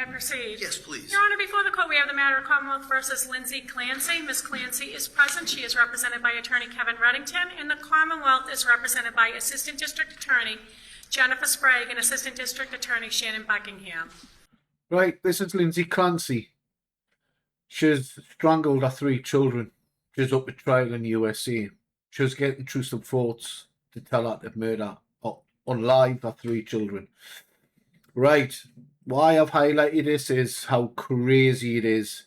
May I proceed? Yes, please. Your Honor, before the court, we have the matter of Commonwealth versus Lindsay Clancy. Ms. Clancy is present. She is represented by Attorney Kevin Reddington, and the Commonwealth is represented by Assistant District Attorney Jennifer Sprague and Assistant District Attorney Shannon Buckingham. Right, this is Lindsay Clancy. She's strangled her 3 children. She's up for trial in the USA. She was getting through some thoughts to tell her to murder or unalive her 3 children. Right, why I've highlighted this is how crazy it is.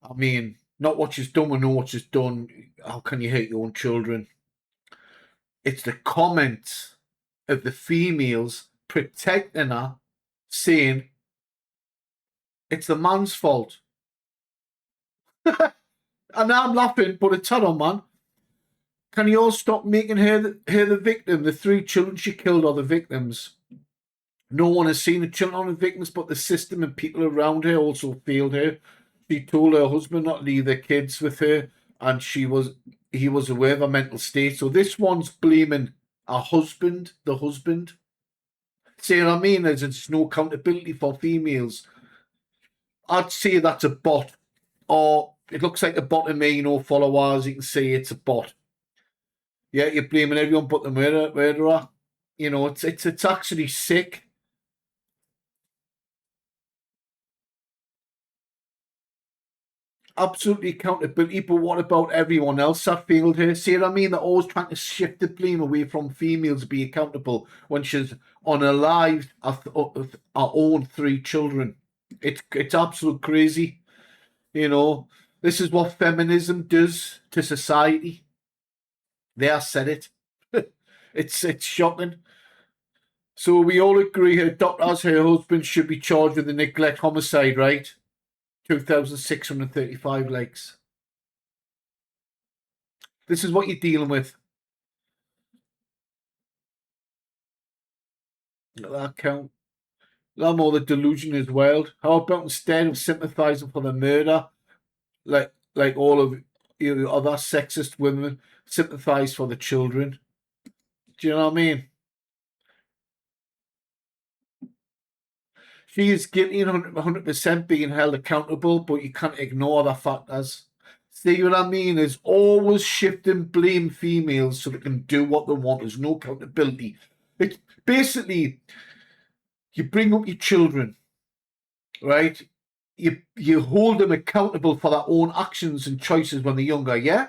I mean, not what she's done, we know what she's done. How can you hate your own children? It's the comments of the females protecting her, saying it's the man's fault. And I'm laughing, but it's her, man. Can you all stop making her the victim? The 3 children she killed are the victims. No one has seen the children on the victims, but the system and people around her also failed her. She told her husband not to leave the kids with her, and he was aware of her mental state. So this one's blaming her husband, the husband. See what I mean? There's no accountability for females. I'd say that's a bot, or it looks like a bot to me. No followers, you can see it's a bot. Yeah, you're blaming everyone but the murderer. You know, it's actually sick. Absolutely accountability, but what about everyone else that failed her? See what I mean? They're always trying to shift the blame away from females to be accountable when she's unalived her own 3 children. It's absolute crazy. You know, this is what feminism does to society. They said it. It's shocking. So we all agree her doctor, her husband should be charged with the neglect homicide, right? 2,635 likes. This is what you're dealing with. Let that count. I'm all the delusion as well. How about instead of sympathising for the murder, like all of you other sexist women, sympathise for the children? Do you know what I mean? She is guilty and 100% being held accountable, but you can't ignore the factors. See what I mean? There's always shifting blame females so they can do what they want. There's no accountability. It's basically, you bring up your children, right? You hold them accountable for their own actions and choices when they're younger, yeah?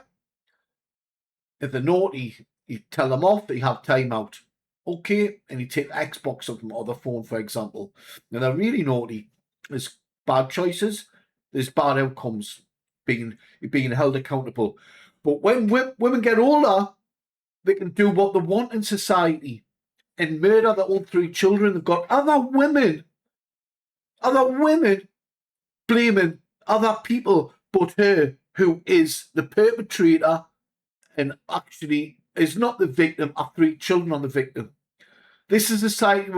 If they're naughty, you tell them off, they have time out. Okay, and you take the Xbox off them or the phone, for example. Now they're really naughty. There's bad choices, there's bad outcomes, being held accountable. But when women get older, they can do what they want in society and murder their own 3 children. They've got other women blaming other people but her, who is the perpetrator and actually is not the victim. Our 3 children are the victim. This is the society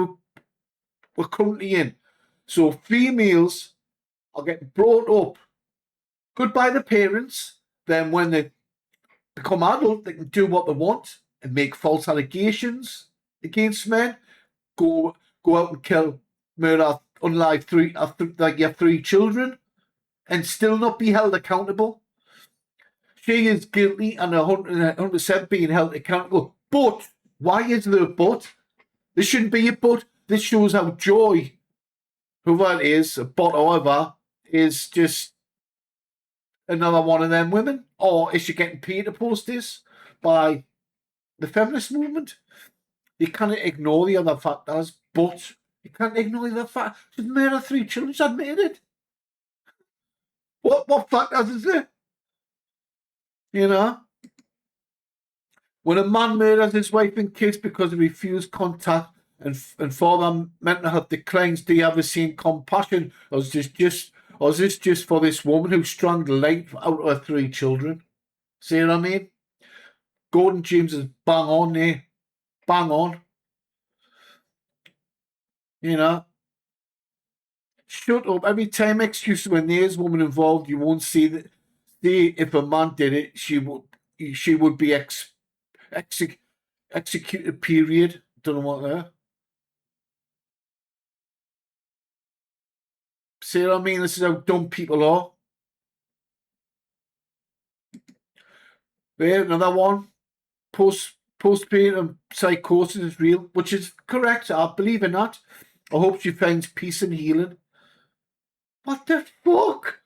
we're currently in. So females are getting brought up good by the parents. Then when they become adult, they can do what they want and make false allegations against men. Go out and kill, murder, unalive your 3 children, and still not be held accountable. She is guilty and 100% being held accountable. But why is there a but? There shouldn't be a but. This shows how Joy, whoever it is, a bot or whatever, is just another one of them women. Or is she getting paid to post this by the feminist movement? You can't ignore the other factors, but you can't ignore the other fact. She's murdered 3 children. She's admitted it. What factors is there? You know? When a man murders his wife and kids because he refused contact and for their mental health declines, do you have the same compassion? Or is this just for this woman who strangled life out of her 3 children? See what I mean? Gordon James is bang on there. Bang on. You know? Shut up. Every time excuse when there's a woman involved, you won't see that. See, if a man did it, she would be executed, period. Don't know what there. See what I mean? This is how dumb people are. There, another one. Postpartum psychosis is real, which is correct. I believe in that. I hope she finds peace and healing. What the fuck?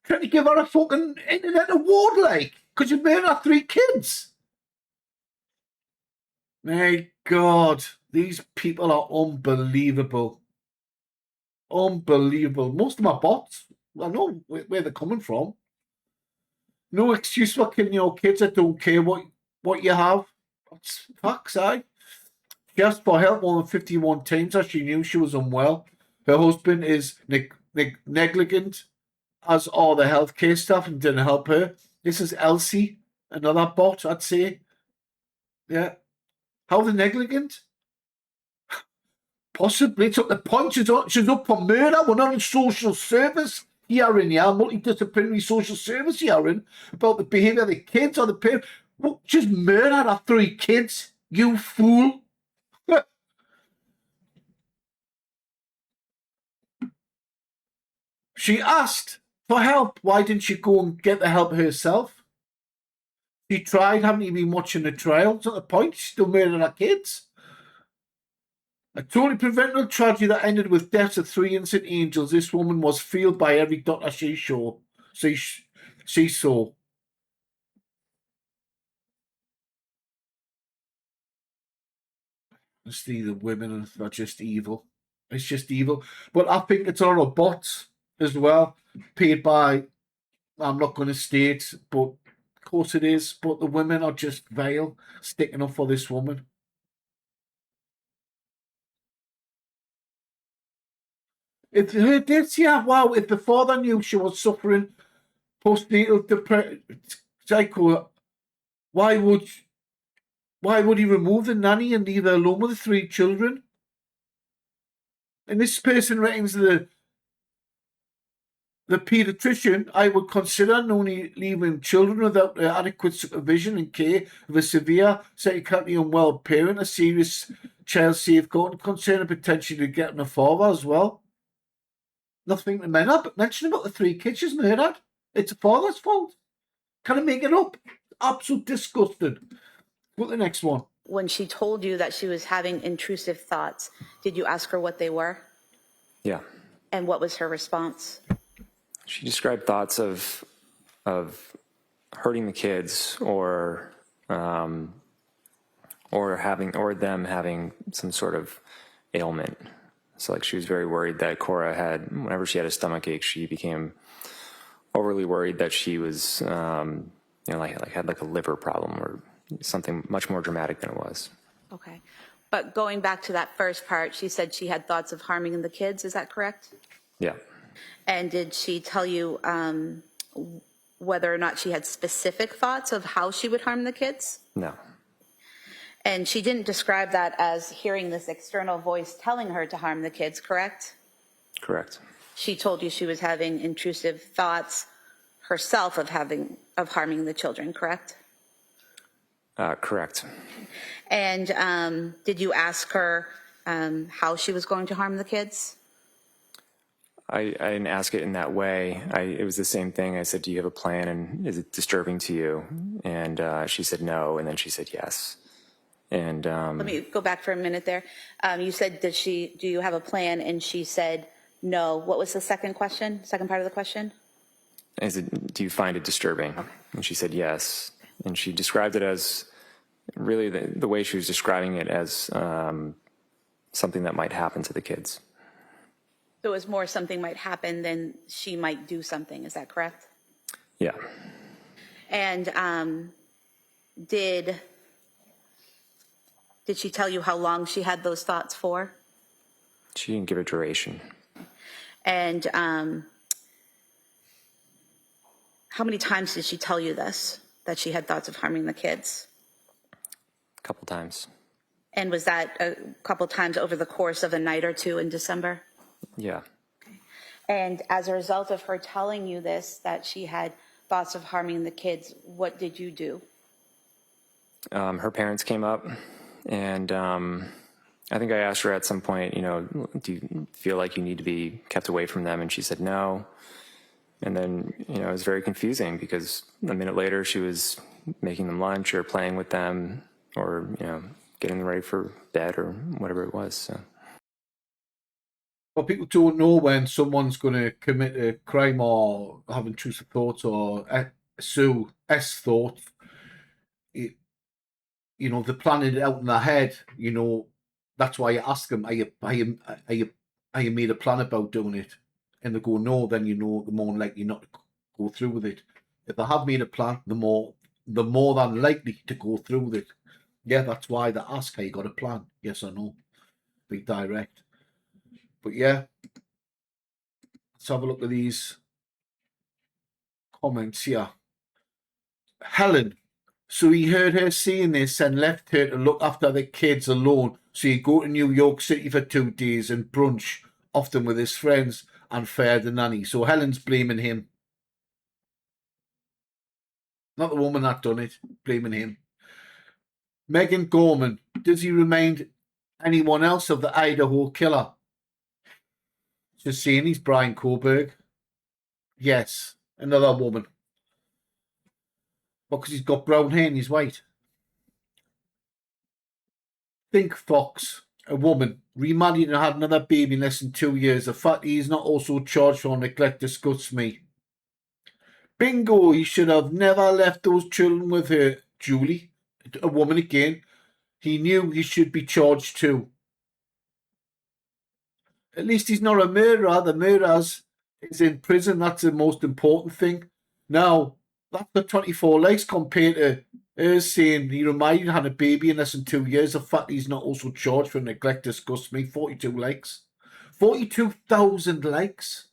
Trying to give her a fucking internet award, like, because you made her 3 kids. My God, these people are unbelievable. Unbelievable. Most of them are bots. I know where they're coming from. No excuse for killing your kids. I don't care what you have. That's facts, eh? She asked for help more than 51 times as she knew she was unwell. Her husband is negligent, as are the healthcare staff, and didn't help her. This is Elsie, another bot, I'd say. Yeah. How the negligent? Possibly. It's up the point. She's up for murder. We're not in social service hearing, yeah, multidisciplinary social service hearing about the behaviour of the kids or the parents. Well, she's murdered her 3 kids, you fool. She asked for help. Why didn't she go and get the help herself? She tried, haven't you been watching the trial? It's not the point. She still murdered her kids. A totally preventable tragedy that ended with deaths of 3 innocent angels. This woman was failed by every doctor she saw. She saw. Honestly, the women are just evil. It's just evil. But I think it's all a bots as well, paid by, I'm not going to state, but of course it is. But the women are just vile, sticking up for this woman. If her deaths, yeah, wow, if the father knew she was suffering postnatal depression, psycho, why would he remove the nanny and leave her alone with the 3 children? And this person reckons the paediatrician, I would consider only leaving children without adequate supervision and care of a severe psychiatrically unwell parent, a serious child safeguarding concern, and potentially getting a father as well. Nothing to mention about the 3 kids she's murdered. It's a father's fault. Can I make it up? Absolute disgusting. What's the next one? When she told you that she was having intrusive thoughts, did you ask her what they were? Yeah. And what was her response? She described thoughts of hurting the kids or them having some sort of ailment. So like she was very worried that Cora had, whenever she had a stomach ache, she became overly worried that she was, like had like a liver problem or something much more dramatic than it was. Okay. But going back to that first part, she said she had thoughts of harming the kids. Is that correct? Yeah. And did she tell you whether or not she had specific thoughts of how she would harm the kids? No. And she didn't describe that as hearing this external voice telling her to harm the kids, correct? Correct. She told you she was having intrusive thoughts herself of harming the children, correct? Correct. And did you ask her how she was going to harm the kids? I didn't ask it in that way. It was the same thing. I said, do you have a plan, and is it disturbing to you? And she said no, and then she said yes. And let me go back for a minute there. You said, do you have a plan? And she said no. What was the second part of the question? Do you find it disturbing? Okay. And she said yes. And she described it as, really the way she was describing it as something that might happen to the kids. So it was more something might happen than she might do something. Is that correct? Yeah. And did she tell you how long she had those thoughts for? She didn't give a duration. And how many times did she tell you this, that she had thoughts of harming the kids? A couple times. And was that a couple times over the course of a night or two in December? Yeah. And as a result of her telling you this, that she had thoughts of harming the kids, what did you do? Her parents came up, and I think I asked her at some point, do you feel like you need to be kept away from them? And she said no. And then, it was very confusing because a minute later she was making them lunch or playing with them or, getting them ready for bed or whatever it was. So. Well, people don't know when someone's going to commit a crime or have intrusive thoughts or thoughts. They're planning it out in their head. That's why you ask them, are you made a plan about doing it? And they go, no, then they're more likely not to go through with it. If they have made a plan, the more than likely to go through with it. Yeah, that's why they ask, how you got a plan? Yes or no? Be direct. But yeah, let's have a look at these comments here. Helen. So he heard her saying this and left her to look after the kids alone. So he'd go to New York City for 2 days and brunch, often with his friends, and fare the nanny. So Helen's blaming him. Not the woman that done it, blaming him. Megan Gorman. Does he remind anyone else of the Idaho killer? Just saying he's Brian Kohlberg. Yes, another woman. Because he's got brown hair and he's white. Think Fox, a woman, remarried and had another baby in less than 2 years. The fact he's not also charged for neglect disgusts me. Bingo, he should have never left those children with her. Julie, a woman again. He knew he should be charged too. At least he's not a murderer. The murderer is in prison. That's the most important thing. Now, that's the 24 likes compared to her saying he reminded had a baby in less than 2 years. The fact he's not also charged for neglect disgusts me. 42 likes. 42,000 likes.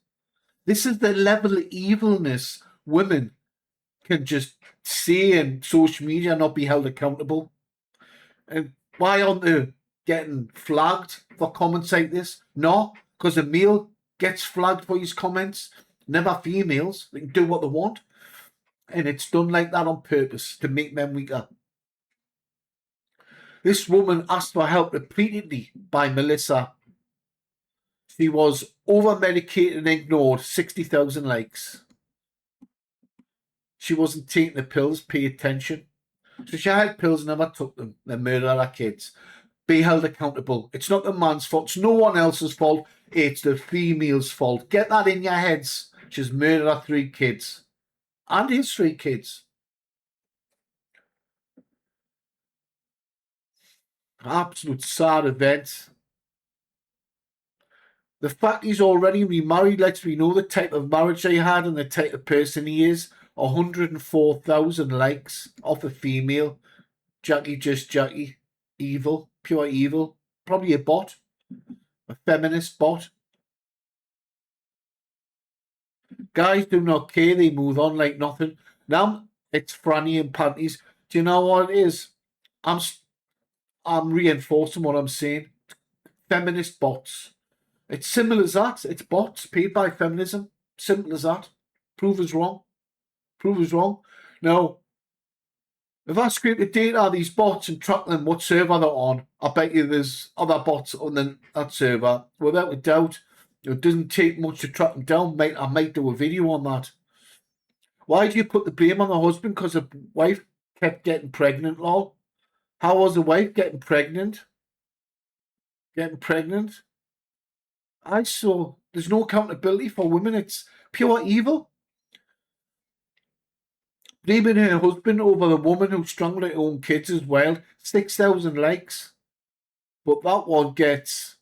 This is the level of evilness women can just say in social media and not be held accountable. And why aren't they getting flagged for comments like this? No, because a male gets flagged for his comments, never females. They can do what they want. And it's done like that on purpose to make men weaker. This woman asked for help repeatedly by Melissa. She was over-medicated and ignored. 60,000 likes. She wasn't taking the pills. Pay attention. So she had pills, never took them. They murdered her kids. Be held accountable. It's not the man's fault. It's no one else's fault. It's the female's fault. Get that in your heads. She's murdered her 3 kids. And his 3 kids. Absolute sad event. The fact he's already remarried lets me know the type of marriage they had and the type of person he is. 104,000 likes off a female. Jackie, just Jackie. Evil. Pure evil. Probably a bot. A feminist bot. Guys do not care. They move on like nothing. Now it's Franny and panties. Do you know what it is? I'm reinforcing what I'm saying. Feminist bots. It's simple as that. It's bots paid by feminism. Simple as that. Prove us wrong. Prove us wrong. Now, if I scrape the data of these bots and track them, what server they're on, I bet you there's other bots on that server. Without a doubt, it doesn't take much to track them down. I might do a video on that. Why do you put the blame on the husband? Because the wife kept getting pregnant, lol. How was the wife getting pregnant? I saw there's no accountability for women. It's pure evil. Blaming her husband over the woman who strangled her own kids as well. 6,000 likes. But that one gets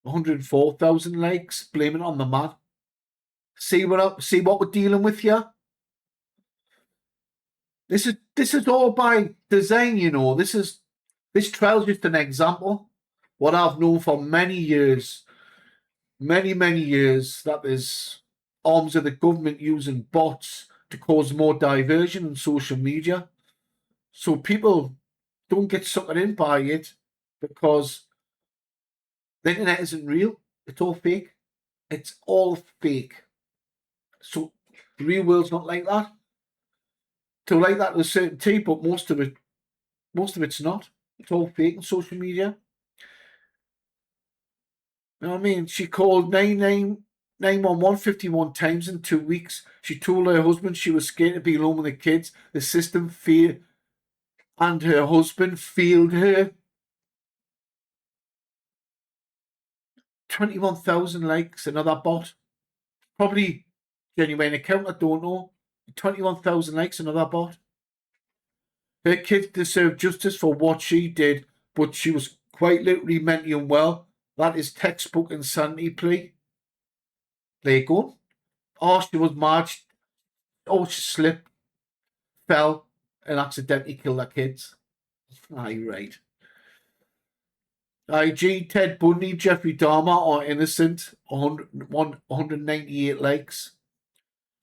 104,000 likes. Blaming it on the man. See what we're dealing with here? This is all by design, This trial's just an example. What I've known for many years, many years, that there's arms of the government using bots to cause more diversion on social media. So people don't get sucked in by it because the internet isn't real. It's all fake. It's all fake. So the real world's not like that. To like that to a certain T, but most of it's not. It's all fake on social media. You know what I mean? She called 911 51 times in 2 weeks. She told her husband she was scared to be alone with the kids. The system feared, and her husband failed her. 21,000 likes, another bot. Probably genuine account, I don't know. 21,000 likes, another bot. Her kids deserve justice for what she did, but she was quite literally mentally unwell. That is textbook insanity plea. There you go. Oh, she was marched. Oh, she slipped, fell, and accidentally killed her kids. Aye, right. IG, Ted Bundy, Jeffrey Dahmer are innocent. 198 likes.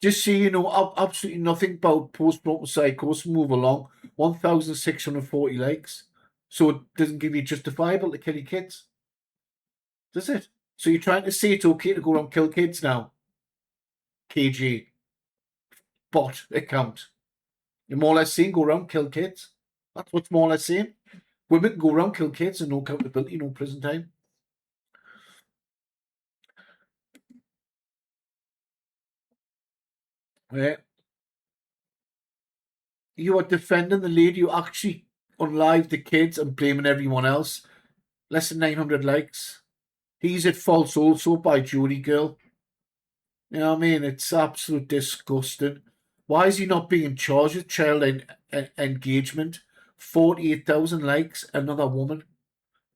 Just so you know, absolutely nothing about postmortem psychosis. Move along. 1,640 likes. So it doesn't give you justifiable to kill your kids, does it? So you're trying to say it's okay to go around and kill kids now? KG. Bot account. You're more or less saying go around kill kids. That's what's more or less saying. Women can go around kill kids and no accountability, no prison time. Yeah. You are defending the lady who actually unlived the kids and blaming everyone else. Less than 900 likes. He's at fault also by Judy Girl. You know what I mean? It's absolute disgusting. Why is he not being charged with child engagement? 48,000 likes, another woman.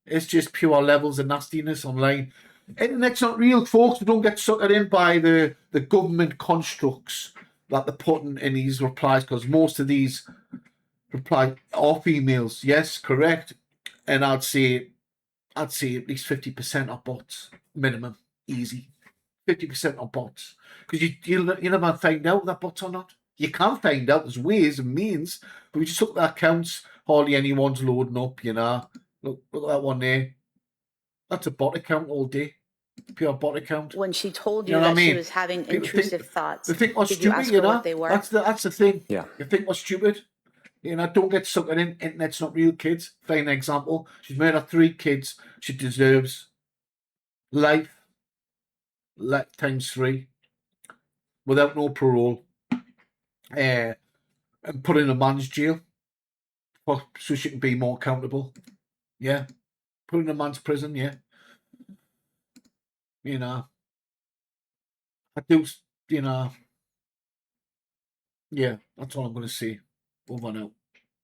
It's just pure levels of nastiness online. Internet's not real, folks. We don't get suckered in by the government constructs that they're putting in these replies, because most of these replies are females. Yes, correct. And I'd say at least 50% are bots, minimum, easy. 50% are bots, because you never find out if they're bots or not. You can find out. There's ways and means, but we just look at the accounts. Hardly anyone's loading up. You know, look at that one there. That's a bot account all day. Pure bot account. When she told you You know that what I she mean? was having People intrusive thoughts, They think we're did you stupid, ask you her know. what they were? That's the thing. Yeah. You think we're stupid. You know, don't get sucked in. Internet's not real, kids. Fine example. She's murdered 3 kids. She deserves life times 3 without no parole. And put in a man's jail so she can be more accountable. Yeah. Put in a man's prison, yeah. You know. I do, you know. Yeah, that's all I'm going to say. Over now.